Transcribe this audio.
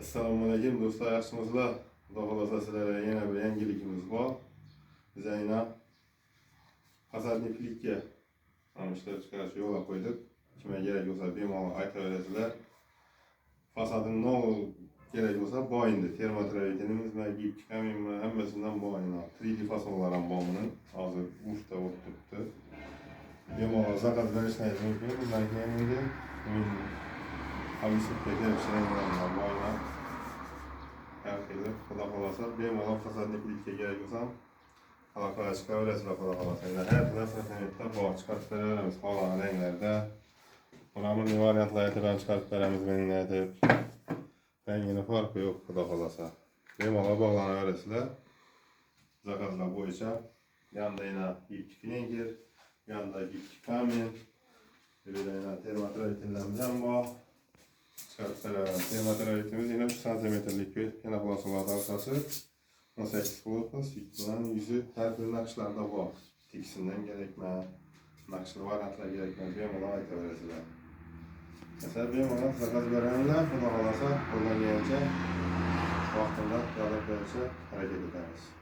Assalomualaikum do'stlar, yaxshimisizlar? Xudo xolasa sizlarga yana bir yangiligimiz bor. Biz ayna fasadni plikka ishlab chiqarishga yo'l qo'ydik. Kimga kerak bo'lsa bemalol aytaverasizlar. Fasadning nomi kerak bo'lsa boyindi. Termotravetinimiz va gipk kaminmi hammasidan boyindi. 3D fasonlar ham bor buni. Hozir uchta o'tibdi. Bemalol zakaz berishingiz mumkin. Bundan keyin Havisi pekler şeylerden boyuna herkese Xudo xolasa bemalol fasadni plikka kerak bo'lsa aloqaga chiqaverasizlar. Xudo xolasa her narsadan bor chiqarib beramiz xohlagan ranglarda. Bularning variantlarida bilan chiqarib beramiz. Menga aytib rangini farqi yo'q. Xudo xolasa bemalol bog'lanaverasizlar. Zakazlar bo'yicha yanda yana gipk flanker, yanda gipk kamin, birida termotravetinlarimiz ham bor. Termotravetimiz yine 3 cm'lik bir penoplastmalar halkası. 18 korpus, bunun yüzü her bir nakışlarda var. Tikisinden gerekme, nakışlı variantlar gerekme, bemalol aytaverasizlar. Mesela bemalol zakaz berenler, Xudo xolasa qo'ldan kelgancha vaqtida yordam berishga harakat etamiz.